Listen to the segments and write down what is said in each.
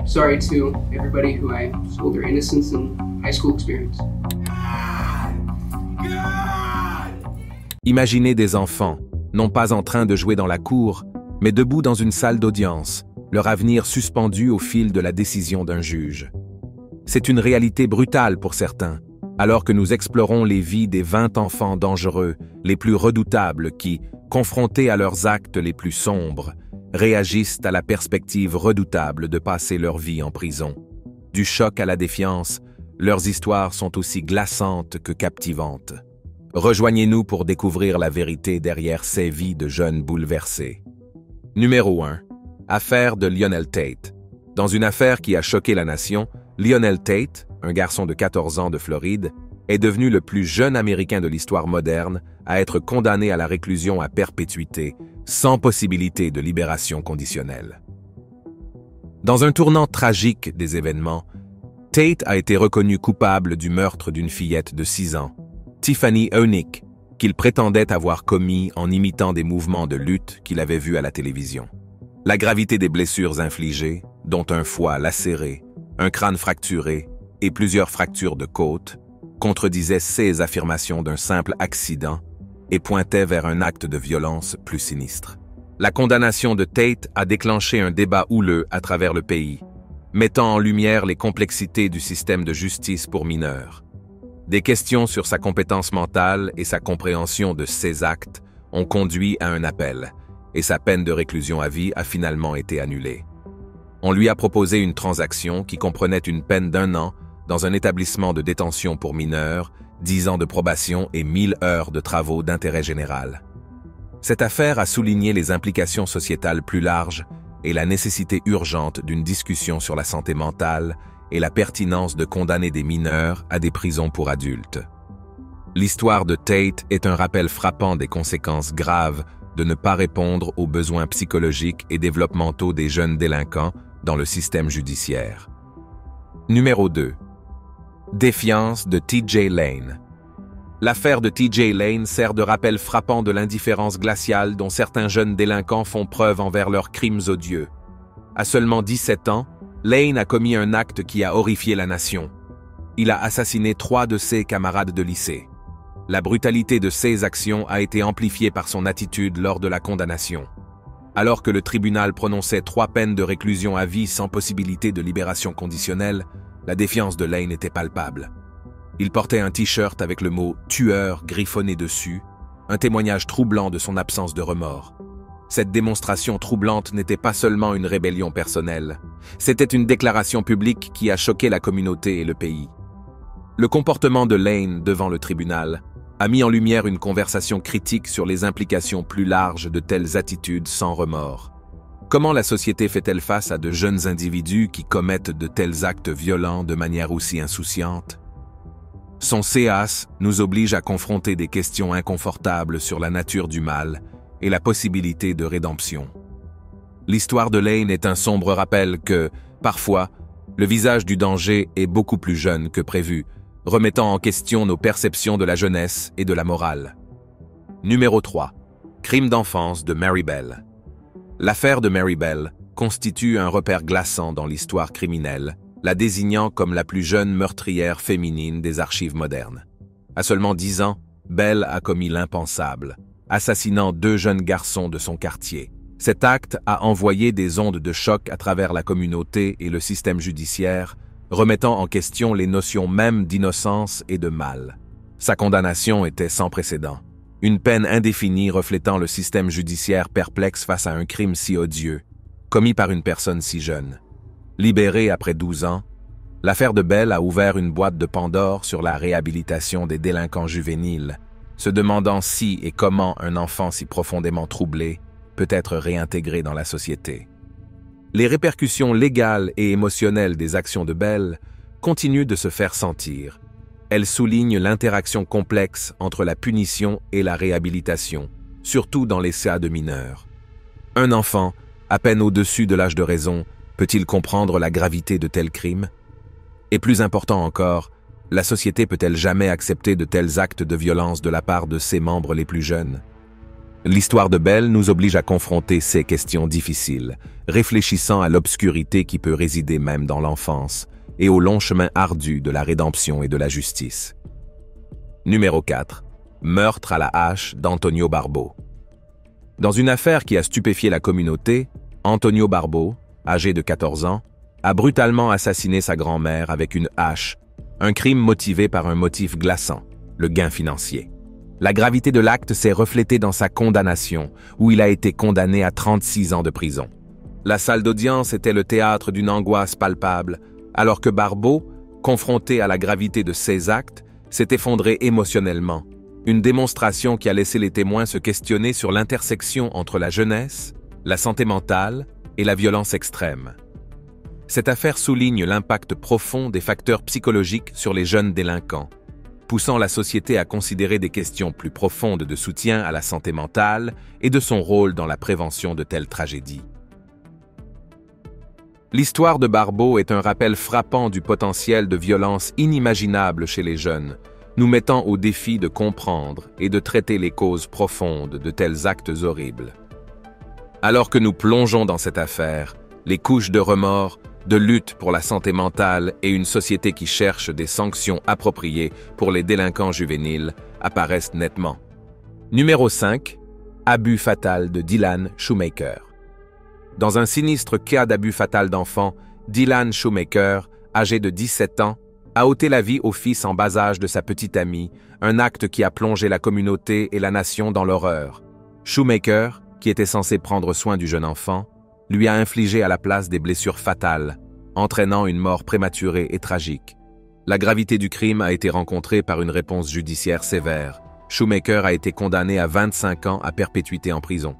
Sorry to everybody who I stole their innocence and high school experience. Imaginez des enfants, non pas en train de jouer dans la cour, mais debout dans une salle d'audience, leur avenir suspendu au fil de la décision d'un juge. C'est une réalité brutale pour certains, alors que nous explorons les vies des 20 enfants dangereux, les plus redoutables qui, confrontés à leurs actes les plus sombres, réagissent à la perspective redoutable de passer leur vie en prison. Du choc à la défiance, leurs histoires sont aussi glaçantes que captivantes. Rejoignez-nous pour découvrir la vérité derrière ces vies de jeunes bouleversés. Numéro 1. Affaire de Lionel Tate. Dans une affaire qui a choqué la nation, Lionel Tate, un garçon de 14 ans de Floride, est devenu le plus jeune Américain de l'histoire moderne à être condamné à la réclusion à perpétuité, sans possibilité de libération conditionnelle. Dans un tournant tragique des événements, Tate a été reconnu coupable du meurtre d'une fillette de 6 ans, Tiffany Eunick, qu'il prétendait avoir commis en imitant des mouvements de lutte qu'il avait vus à la télévision. La gravité des blessures infligées, dont un foie lacéré, un crâne fracturé et plusieurs fractures de côte, contredisait ses affirmations d'un simple accident et pointait vers un acte de violence plus sinistre. La condamnation de Tate a déclenché un débat houleux à travers le pays, mettant en lumière les complexités du système de justice pour mineurs. Des questions sur sa compétence mentale et sa compréhension de ses actes ont conduit à un appel, et sa peine de réclusion à vie a finalement été annulée. On lui a proposé une transaction qui comprenait une peine d'1 an dans un établissement de détention pour mineurs, 10 ans de probation et 1000 heures de travaux d'intérêt général. Cette affaire a souligné les implications sociétales plus larges et la nécessité urgente d'une discussion sur la santé mentale et la pertinence de condamner des mineurs à des prisons pour adultes. L'histoire de Tate est un rappel frappant des conséquences graves de ne pas répondre aux besoins psychologiques et développementaux des jeunes délinquants dans le système judiciaire. Numéro 2. Défiance de T.J. Lane. L'affaire de T.J. Lane sert de rappel frappant de l'indifférence glaciale dont certains jeunes délinquants font preuve envers leurs crimes odieux. À seulement 17 ans, Lane a commis un acte qui a horrifié la nation. Il a assassiné 3 de ses camarades de lycée. La brutalité de ses actions a été amplifiée par son attitude lors de la condamnation. Alors que le tribunal prononçait 3 peines de réclusion à vie sans possibilité de libération conditionnelle, la défiance de Lane était palpable. Il portait un t-shirt avec le mot « tueur » griffonné dessus, un témoignage troublant de son absence de remords. Cette démonstration troublante n'était pas seulement une rébellion personnelle, c'était une déclaration publique qui a choqué la communauté et le pays. Le comportement de Lane devant le tribunal a mis en lumière une conversation critique sur les implications plus larges de telles attitudes sans remords. Comment la société fait-elle face à de jeunes individus qui commettent de tels actes violents de manière aussi insouciante? Son CAS nous oblige à confronter des questions inconfortables sur la nature du mal et la possibilité de rédemption. L'histoire de Lane est un sombre rappel que, parfois, le visage du danger est beaucoup plus jeune que prévu, remettant en question nos perceptions de la jeunesse et de la morale. Numéro 3. Crime d'enfance de Mary Bell. L'affaire de Mary Bell constitue un repère glaçant dans l'histoire criminelle, la désignant comme la plus jeune meurtrière féminine des archives modernes. À seulement 10 ans, Bell a commis l'impensable, assassinant 2 jeunes garçons de son quartier. Cet acte a envoyé des ondes de choc à travers la communauté et le système judiciaire, remettant en question les notions mêmes d'innocence et de mal. Sa condamnation était sans précédent. Une peine indéfinie reflétant le système judiciaire perplexe face à un crime si odieux, commis par une personne si jeune. Libérée après 12 ans, l'affaire de Bell a ouvert une boîte de Pandore sur la réhabilitation des délinquants juvéniles, se demandant si et comment un enfant si profondément troublé peut être réintégré dans la société. Les répercussions légales et émotionnelles des actions de Bell continuent de se faire sentir. Elles soulignent l'interaction complexe entre la punition et la réhabilitation, surtout dans les cas de mineurs. Un enfant, à peine au-dessus de l'âge de raison, peut-il comprendre la gravité de tels crimes? Et plus important encore, la société peut-elle jamais accepter de tels actes de violence de la part de ses membres les plus jeunes? L'histoire de Belle nous oblige à confronter ces questions difficiles, réfléchissant à l'obscurité qui peut résider même dans l'enfance et au long chemin ardu de la rédemption et de la justice. Numéro 4. Meurtre à la hache d'Antonio Barbeau. Dans une affaire qui a stupéfié la communauté, Antonio Barbeau, âgé de 14 ans, a brutalement assassiné sa grand-mère avec une hache, un crime motivé par un motif glaçant, le gain financier. La gravité de l'acte s'est reflétée dans sa condamnation, où il a été condamné à 36 ans de prison. La salle d'audience était le théâtre d'une angoisse palpable, alors que Barbeau, confronté à la gravité de ses actes, s'est effondré émotionnellement, une démonstration qui a laissé les témoins se questionner sur l'intersection entre la jeunesse, la santé mentale et la violence extrême. Cette affaire souligne l'impact profond des facteurs psychologiques sur les jeunes délinquants, poussant la société à considérer des questions plus profondes de soutien à la santé mentale et de son rôle dans la prévention de telles tragédies. L'histoire de Barbeau est un rappel frappant du potentiel de violence inimaginable chez les jeunes, nous mettant au défi de comprendre et de traiter les causes profondes de tels actes horribles. Alors que nous plongeons dans cette affaire, les couches de remords, de lutte pour la santé mentale et une société qui cherche des sanctions appropriées pour les délinquants juvéniles apparaissent nettement. Numéro 5. Abus fatal de Dylan Shoemaker. Dans un sinistre cas d'abus fatal d'enfant, Dylan Shoemaker, âgé de 17 ans, a ôté la vie au fils en bas âge de sa petite amie, un acte qui a plongé la communauté et la nation dans l'horreur. Shoemaker, qui était censé prendre soin du jeune enfant, lui a infligé à la place des blessures fatales, entraînant une mort prématurée et tragique. La gravité du crime a été rencontrée par une réponse judiciaire sévère. Shoemaker a été condamné à 25 ans à perpétuité en prison.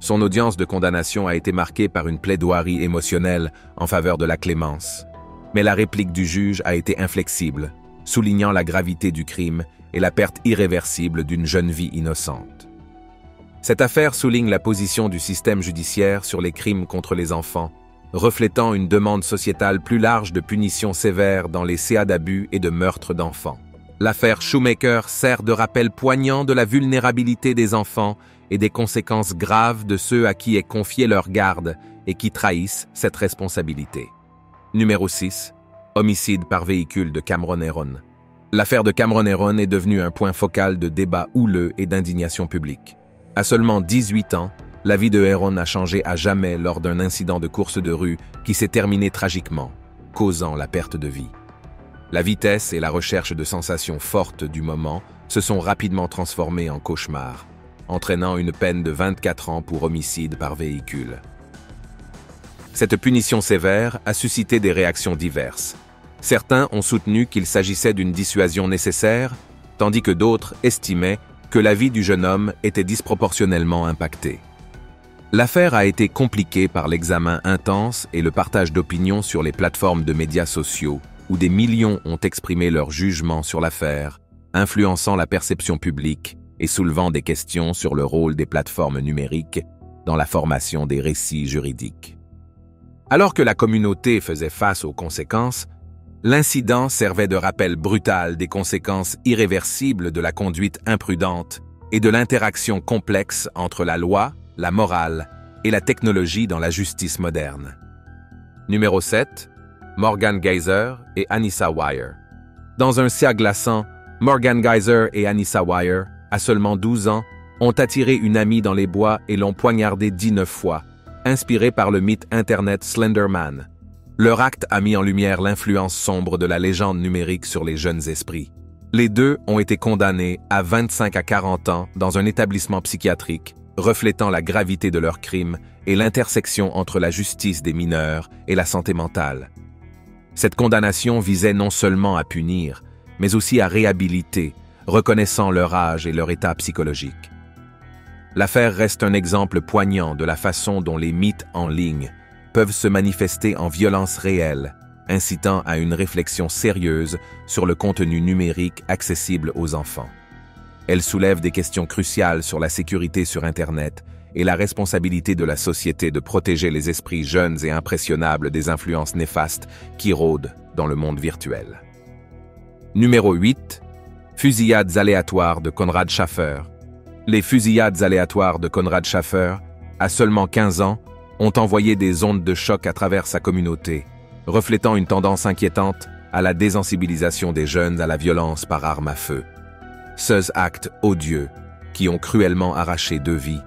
Son audience de condamnation a été marquée par une plaidoirie émotionnelle en faveur de la clémence. Mais la réplique du juge a été inflexible, soulignant la gravité du crime et la perte irréversible d'une jeune vie innocente. Cette affaire souligne la position du système judiciaire sur les crimes contre les enfants, reflétant une demande sociétale plus large de punitions sévères dans les cas d'abus et de meurtres d'enfants. L'affaire Shoemaker sert de rappel poignant de la vulnérabilité des enfants et des conséquences graves de ceux à qui est confiée leur garde et qui trahissent cette responsabilité. Numéro 6. Homicide par véhicule de Cameron Herron. L'affaire de Cameron Herron est devenue un point focal de débat houleux et d'indignation publique. À seulement 18 ans, la vie de Herron a changé à jamais lors d'un incident de course de rue qui s'est terminé tragiquement, causant la perte de vie. La vitesse et la recherche de sensations fortes du moment se sont rapidement transformées en cauchemar, entraînant une peine de 24 ans pour homicide par véhicule. Cette punition sévère a suscité des réactions diverses. Certains ont soutenu qu'il s'agissait d'une dissuasion nécessaire, tandis que d'autres estimaient que la vie du jeune homme était disproportionnellement impactée. L'affaire a été compliquée par l'examen intense et le partage d'opinions sur les plateformes de médias sociaux, où des millions ont exprimé leur jugement sur l'affaire, influençant la perception publique et soulevant des questions sur le rôle des plateformes numériques dans la formation des récits juridiques. Alors que la communauté faisait face aux conséquences, l'incident servait de rappel brutal des conséquences irréversibles de la conduite imprudente et de l'interaction complexe entre la loi, la morale et la technologie dans la justice moderne. Numéro 7. Morgan Geyser et Anissa Weier. Dans un cas glaçant, Morgan Geyser et Anissa Weier, à seulement 12 ans, ont attiré une amie dans les bois et l'ont poignardée 19 fois, inspiré par le mythe Internet Slender Man. Leur acte a mis en lumière l'influence sombre de la légende numérique sur les jeunes esprits. Les deux ont été condamnés à 25 à 40 ans dans un établissement psychiatrique, reflétant la gravité de leurs crimes et l'intersection entre la justice des mineurs et la santé mentale. Cette condamnation visait non seulement à punir, mais aussi à réhabiliter, reconnaissant leur âge et leur état psychologique. L'affaire reste un exemple poignant de la façon dont les mythes en ligne peuvent se manifester en violence réelle, incitant à une réflexion sérieuse sur le contenu numérique accessible aux enfants. Elle soulève des questions cruciales sur la sécurité sur Internet et la responsabilité de la société de protéger les esprits jeunes et impressionnables des influences néfastes qui rôdent dans le monde virtuel. Numéro 8. Fusillades aléatoires de Conrad Schaeffer. Les fusillades aléatoires de Konrad Schaffer, à seulement 15 ans, ont envoyé des ondes de choc à travers sa communauté, reflétant une tendance inquiétante à la désensibilisation des jeunes à la violence par arme à feu. Ces actes odieux, qui ont cruellement arraché 2 vies,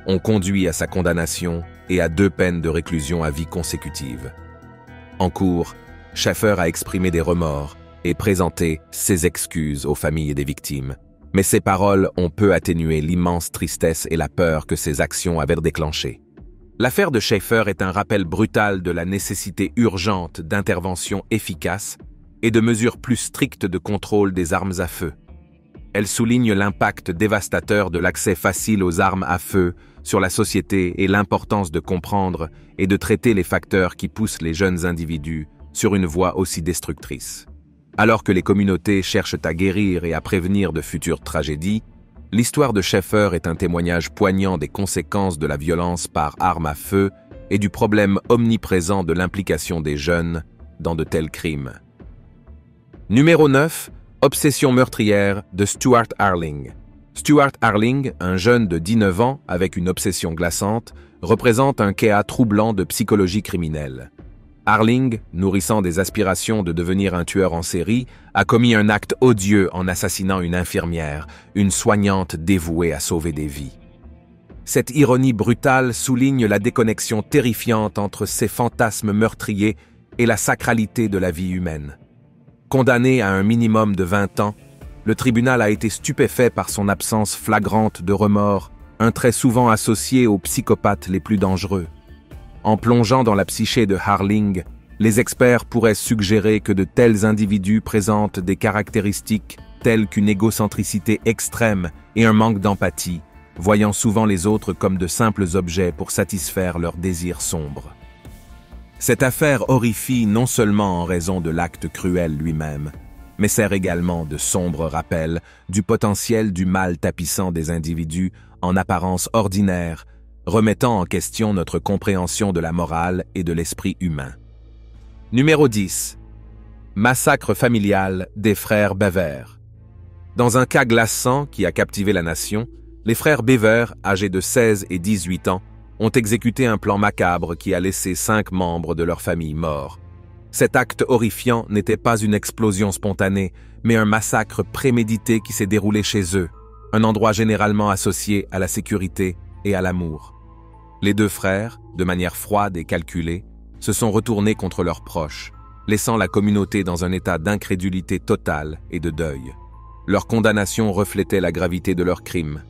ont conduit à sa condamnation et à 2 peines de réclusion à vie consécutives. En cours, Schaffer a exprimé des remords et présenté ses excuses aux familles des victimes. Mais ces paroles ont peu atténué l'immense tristesse et la peur que ces actions avaient déclenchées. L'affaire de Schaffer est un rappel brutal de la nécessité urgente d'interventions efficaces et de mesures plus strictes de contrôle des armes à feu. Elle souligne l'impact dévastateur de l'accès facile aux armes à feu sur la société et l'importance de comprendre et de traiter les facteurs qui poussent les jeunes individus sur une voie aussi destructrice. Alors que les communautés cherchent à guérir et à prévenir de futures tragédies, l'histoire de Schaffer est un témoignage poignant des conséquences de la violence par arme à feu et du problème omniprésent de l'implication des jeunes dans de tels crimes. Numéro 9. Obsession meurtrière de Stuart Arling. Stuart Arling, un jeune de 19 ans avec une obsession glaçante, représente un cas troublant de psychologie criminelle. Arling, nourrissant des aspirations de devenir un tueur en série, a commis un acte odieux en assassinant une infirmière, une soignante dévouée à sauver des vies. Cette ironie brutale souligne la déconnexion terrifiante entre ces fantasmes meurtriers et la sacralité de la vie humaine. Condamné à un minimum de 20 ans, le tribunal a été stupéfait par son absence flagrante de remords, un trait souvent associé aux psychopathes les plus dangereux. En plongeant dans la psyché de Arling, les experts pourraient suggérer que de tels individus présentent des caractéristiques telles qu'une égocentricité extrême et un manque d'empathie, voyant souvent les autres comme de simples objets pour satisfaire leurs désirs sombres. Cette affaire horrifie non seulement en raison de l'acte cruel lui-même, mais sert également de sombre rappel du potentiel du mal tapissant des individus en apparence ordinaire, remettant en question notre compréhension de la morale et de l'esprit humain. Numéro 10. Massacre familial des frères Bever. Dans un cas glaçant qui a captivé la nation, les frères Bever, âgés de 16 et 18 ans, ont exécuté un plan macabre qui a laissé 5 membres de leur famille morts. Cet acte horrifiant n'était pas une explosion spontanée, mais un massacre prémédité qui s'est déroulé chez eux, un endroit généralement associé à la sécurité et à l'amour. Les 2 frères, de manière froide et calculée, se sont retournés contre leurs proches, laissant la communauté dans un état d'incrédulité totale et de deuil. Leur condamnation reflétait la gravité de leurs crimes,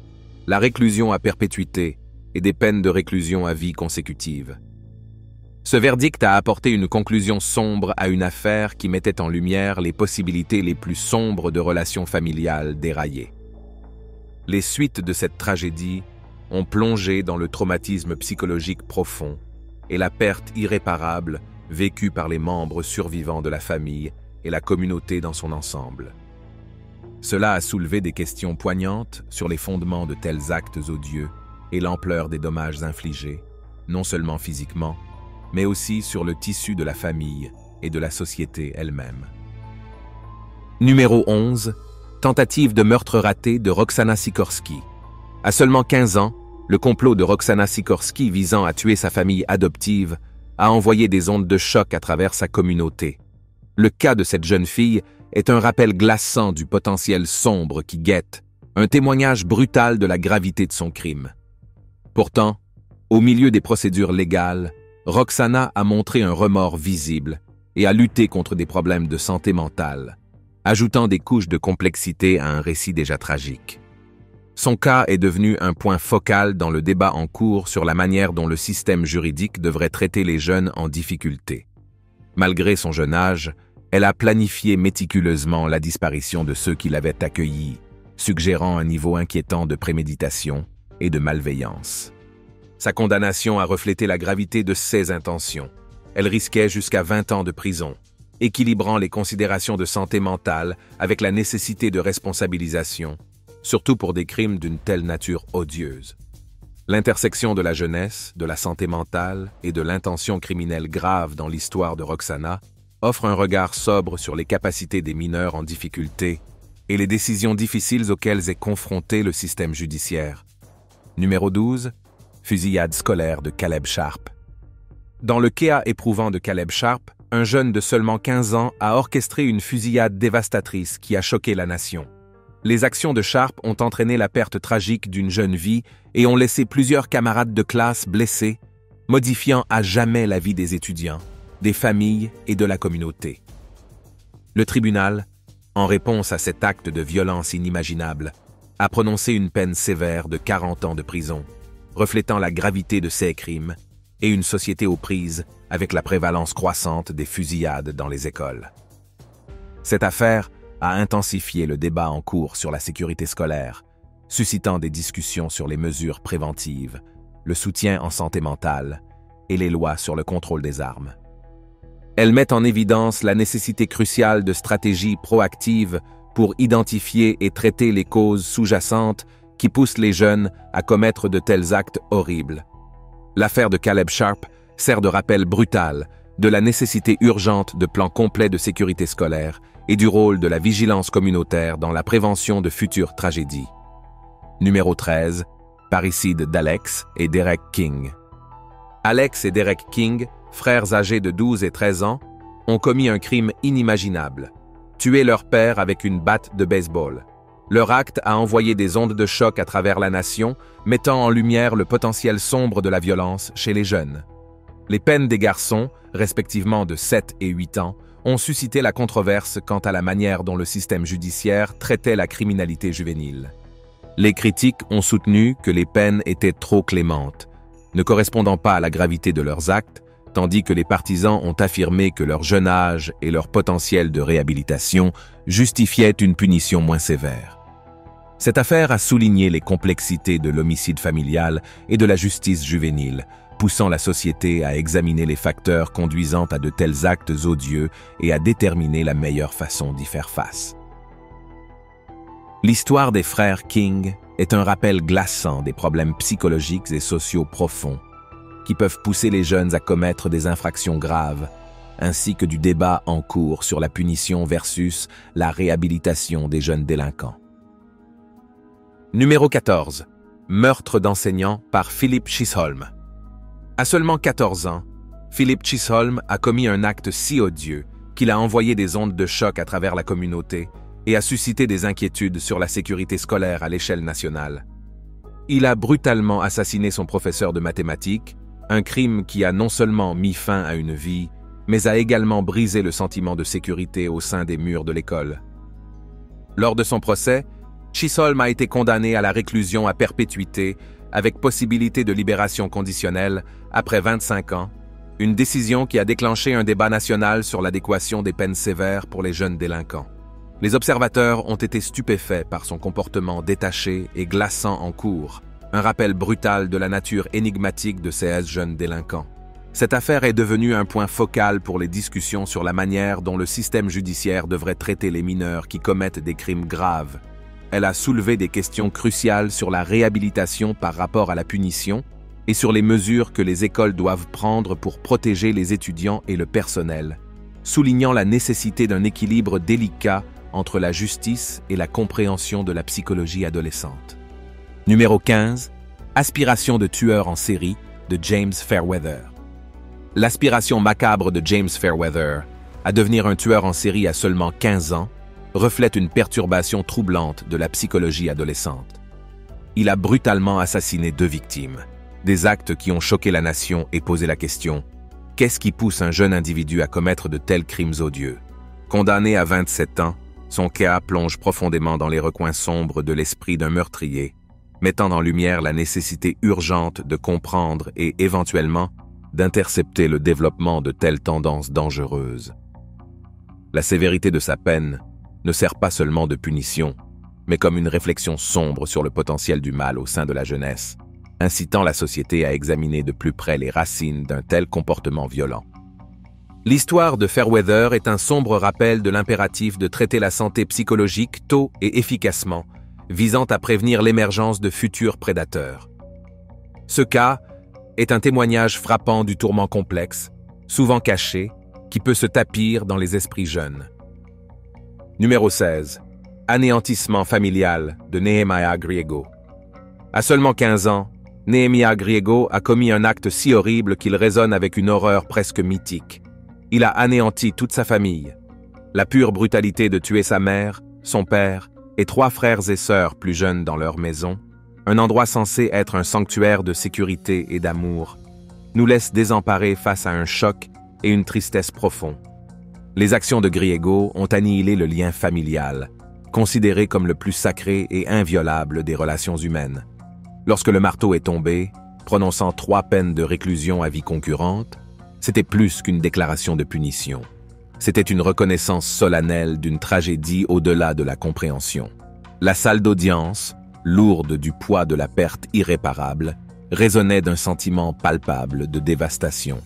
la réclusion à perpétuité et des peines de réclusion à vie consécutives. Ce verdict a apporté une conclusion sombre à une affaire qui mettait en lumière les possibilités les plus sombres de relations familiales déraillées. Les suites de cette tragédie ont plongé dans le traumatisme psychologique profond et la perte irréparable vécue par les membres survivants de la famille et la communauté dans son ensemble. Cela a soulevé des questions poignantes sur les fondements de tels actes odieux et l'ampleur des dommages infligés, non seulement physiquement, mais aussi sur le tissu de la famille et de la société elle-même. Numéro 11. Tentative de meurtre raté de Roxana Sikorski. À seulement 15 ans, le complot de Roxana Sikorski visant à tuer sa famille adoptive a envoyé des ondes de choc à travers sa communauté. Le cas de cette jeune fille est un rappel glaçant du potentiel sombre qui guette, un témoignage brutal de la gravité de son crime. Pourtant, au milieu des procédures légales, Roxana a montré un remords visible et a lutté contre des problèmes de santé mentale, ajoutant des couches de complexité à un récit déjà tragique. Son cas est devenu un point focal dans le débat en cours sur la manière dont le système juridique devrait traiter les jeunes en difficulté. Malgré son jeune âge, elle a planifié méticuleusement la disparition de ceux qui l'avaient accueillie, suggérant un niveau inquiétant de préméditation et de malveillance. Sa condamnation a reflété la gravité de ses intentions. Elle risquait jusqu'à 20 ans de prison, équilibrant les considérations de santé mentale avec la nécessité de responsabilisation, surtout pour des crimes d'une telle nature odieuse. L'intersection de la jeunesse, de la santé mentale et de l'intention criminelle grave dans l'histoire de Roxana offre un regard sobre sur les capacités des mineurs en difficulté et les décisions difficiles auxquelles est confronté le système judiciaire. Numéro 12. Fusillade scolaire de Caleb Sharp. Dans le cas éprouvant de Caleb Sharp, un jeune de seulement 15 ans a orchestré une fusillade dévastatrice qui a choqué la nation. Les actions de Sharp ont entraîné la perte tragique d'une jeune vie et ont laissé plusieurs camarades de classe blessés, modifiant à jamais la vie des étudiants, des familles et de la communauté. Le tribunal, en réponse à cet acte de violence inimaginable, a prononcé une peine sévère de 40 ans de prison, reflétant la gravité de ces crimes et une société aux prises avec la prévalence croissante des fusillades dans les écoles. Cette affaire a intensifié le débat en cours sur la sécurité scolaire, suscitant des discussions sur les mesures préventives, le soutien en santé mentale et les lois sur le contrôle des armes. Elle met en évidence la nécessité cruciale de stratégies proactives pour identifier et traiter les causes sous-jacentes qui poussent les jeunes à commettre de tels actes horribles. L'affaire de Caleb Sharp sert de rappel brutal de la nécessité urgente de plans complets de sécurité scolaire et du rôle de la vigilance communautaire dans la prévention de futures tragédies. Numéro 13. Parricide d'Alex et Derek King. Alex et Derek King, frères âgés de 12 et 13 ans, ont commis un crime inimaginable, tué leur père avec une batte de baseball. Leur acte a envoyé des ondes de choc à travers la nation, mettant en lumière le potentiel sombre de la violence chez les jeunes. Les peines des garçons, respectivement de 7 et 8 ans, ont suscité la controverse quant à la manière dont le système judiciaire traitait la criminalité juvénile. Les critiques ont soutenu que les peines étaient trop clémentes, ne correspondant pas à la gravité de leurs actes, tandis que les partisans ont affirmé que leur jeune âge et leur potentiel de réhabilitation justifiaient une punition moins sévère. Cette affaire a souligné les complexités de l'homicide familial et de la justice juvénile, poussant la société à examiner les facteurs conduisant à de tels actes odieux et à déterminer la meilleure façon d'y faire face. L'histoire des frères King est un rappel glaçant des problèmes psychologiques et sociaux profonds qui peuvent pousser les jeunes à commettre des infractions graves, ainsi que du débat en cours sur la punition versus la réhabilitation des jeunes délinquants. Numéro 14. Meurtre d'enseignant par Philip Chisholm. À seulement 14 ans, Philip Chisholm a commis un acte si odieux qu'il a envoyé des ondes de choc à travers la communauté et a suscité des inquiétudes sur la sécurité scolaire à l'échelle nationale. Il a brutalement assassiné son professeur de mathématiques, un crime qui a non seulement mis fin à une vie, mais a également brisé le sentiment de sécurité au sein des murs de l'école. Lors de son procès, Chisholm a été condamné à la réclusion à perpétuité avec possibilité de libération conditionnelle après 25 ans, une décision qui a déclenché un débat national sur l'adéquation des peines sévères pour les jeunes délinquants. Les observateurs ont été stupéfaits par son comportement détaché et glaçant en cours, un rappel brutal de la nature énigmatique de ces jeunes délinquants. Cette affaire est devenue un point focal pour les discussions sur la manière dont le système judiciaire devrait traiter les mineurs qui commettent des crimes graves. Elle a soulevé des questions cruciales sur la réhabilitation par rapport à la punition et sur les mesures que les écoles doivent prendre pour protéger les étudiants et le personnel, soulignant la nécessité d'un équilibre délicat entre la justice et la compréhension de la psychologie adolescente. Numéro 15. Aspiration de tueur en série de James Fairweather. L'aspiration macabre de James Fairweather à devenir un tueur en série à seulement 15 ans reflète une perturbation troublante de la psychologie adolescente. Il a brutalement assassiné 2 victimes, des actes qui ont choqué la nation et posé la question « Qu'est-ce qui pousse un jeune individu à commettre de tels crimes odieux ?» Condamné à 27 ans, son cas plonge profondément dans les recoins sombres de l'esprit d'un meurtrier, mettant en lumière la nécessité urgente de comprendre et, éventuellement, d'intercepter le développement de telles tendances dangereuses. La sévérité de sa peine ne sert pas seulement de punition, mais comme une réflexion sombre sur le potentiel du mal au sein de la jeunesse, incitant la société à examiner de plus près les racines d'un tel comportement violent. L'histoire de Fairweather est un sombre rappel de l'impératif de traiter la santé psychologique tôt et efficacement, visant à prévenir l'émergence de futurs prédateurs. Ce cas est un témoignage frappant du tourment complexe, souvent caché, qui peut se tapir dans les esprits jeunes. Numéro 16. Anéantissement familial de Nehemiah Griego. À seulement 15 ans, Nehemiah Griego a commis un acte si horrible qu'il résonne avec une horreur presque mythique. Il a anéanti toute sa famille. La pure brutalité de tuer sa mère, son père et 3 frères et sœurs plus jeunes dans leur maison, un endroit censé être un sanctuaire de sécurité et d'amour, nous laisse désemparés face à un choc et une tristesse profonds. Les actions de Griego ont annihilé le lien familial, considéré comme le plus sacré et inviolable des relations humaines. Lorsque le marteau est tombé, prononçant 3 peines de réclusion à vie concurrente, c'était plus qu'une déclaration de punition. C'était une reconnaissance solennelle d'une tragédie au-delà de la compréhension. La salle d'audience, lourde du poids de la perte irréparable, résonnait d'un sentiment palpable de dévastation.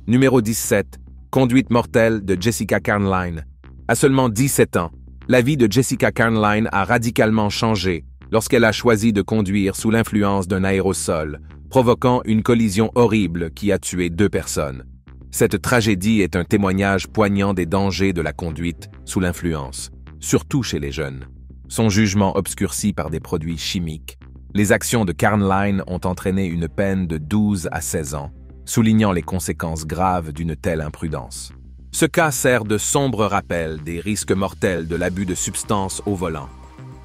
Numéro 17. Conduite mortelle de Jessica Karnline. À seulement 17 ans, la vie de Jessica Karnline a radicalement changé lorsqu'elle a choisi de conduire sous l'influence d'un aérosol, provoquant une collision horrible qui a tué 2 personnes. Cette tragédie est un témoignage poignant des dangers de la conduite sous l'influence, surtout chez les jeunes. Son jugement obscurci par des produits chimiques, les actions de Karnline ont entraîné une peine de 12 à 16 ans, soulignant les conséquences graves d'une telle imprudence. Ce cas sert de sombre rappel des risques mortels de l'abus de substances au volant.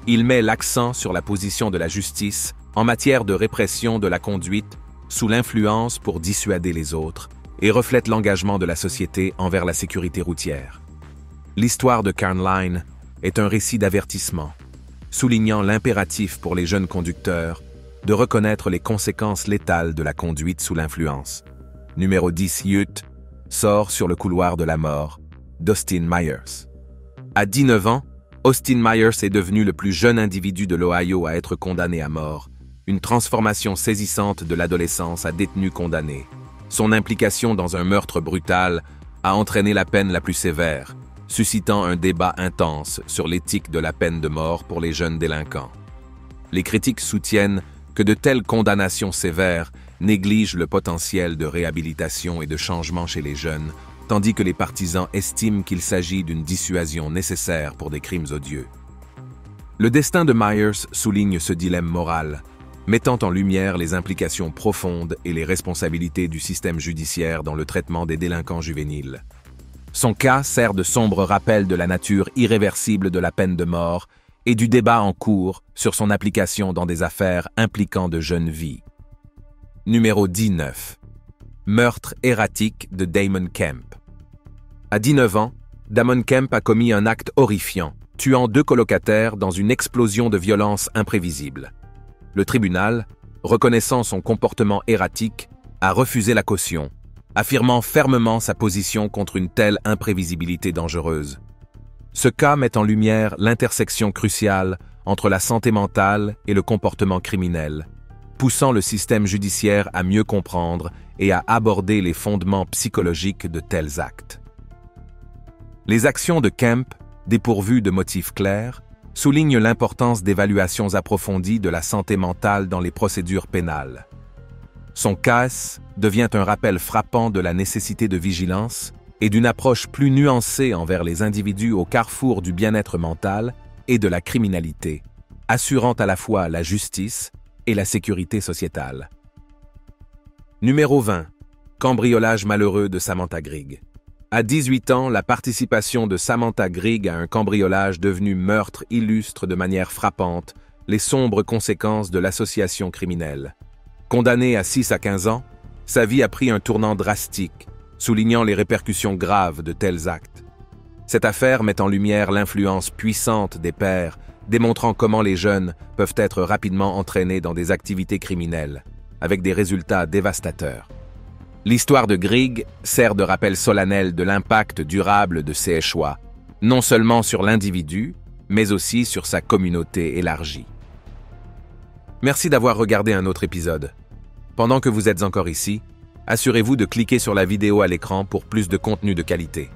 Il met l'accent sur la position de la justice en matière de répression de la conduite sous l'influence pour dissuader les autres et reflète l'engagement de la société envers la sécurité routière. L'histoire de Karnline est un récit d'avertissement, soulignant l'impératif pour les jeunes conducteurs de reconnaître les conséquences létales de la conduite sous l'influence. Numéro 10. Youth sort sur le couloir de la mort d'Austin Myers. À 19 ans, Austin Myers est devenu le plus jeune individu de l'Ohio à être condamné à mort, une transformation saisissante de l'adolescence à détenu condamné. Son implication dans un meurtre brutal a entraîné la peine la plus sévère, suscitant un débat intense sur l'éthique de la peine de mort pour les jeunes délinquants. Les critiques soutiennent que de telles condamnations sévères négligent le potentiel de réhabilitation et de changement chez les jeunes, tandis que les partisans estiment qu'il s'agit d'une dissuasion nécessaire pour des crimes odieux. Le destin de Myers souligne ce dilemme moral, mettant en lumière les implications profondes et les responsabilités du système judiciaire dans le traitement des délinquants juvéniles. Son cas sert de sombre rappel de la nature irréversible de la peine de mort et du débat en cours sur son application dans des affaires impliquant de jeunes vies. Numéro 19. Meurtre erratique de Damon Kemp. À 19 ans, Damon Kemp a commis un acte horrifiant, tuant 2 colocataires dans une explosion de violence imprévisible. Le tribunal, reconnaissant son comportement erratique, a refusé la caution, affirmant fermement sa position contre une telle imprévisibilité dangereuse. Ce cas met en lumière l'intersection cruciale entre la santé mentale et le comportement criminel, poussant le système judiciaire à mieux comprendre et à aborder les fondements psychologiques de tels actes. Les actions de Kemp, dépourvues de motifs clairs, soulignent l'importance d'évaluations approfondies de la santé mentale dans les procédures pénales. Son cas devient un rappel frappant de la nécessité de vigilance et d'une approche plus nuancée envers les individus au carrefour du bien-être mental et de la criminalité, assurant à la fois la justice et la sécurité sociétale. Numéro 20. Cambriolage malheureux de Samantha Grigg. À 18 ans, la participation de Samantha Grigg à un cambriolage devenu meurtre illustre de manière frappante les sombres conséquences de l'association criminelle. Condamnée à 6 à 15 ans, sa vie a pris un tournant drastique, soulignant les répercussions graves de tels actes. Cette affaire met en lumière l'influence puissante des pairs, démontrant comment les jeunes peuvent être rapidement entraînés dans des activités criminelles, avec des résultats dévastateurs. L'histoire de Grigg sert de rappel solennel de l'impact durable de ses choix, non seulement sur l'individu, mais aussi sur sa communauté élargie. Merci d'avoir regardé un autre épisode. Pendant que vous êtes encore ici, assurez-vous de cliquer sur la vidéo à l'écran pour plus de contenu de qualité.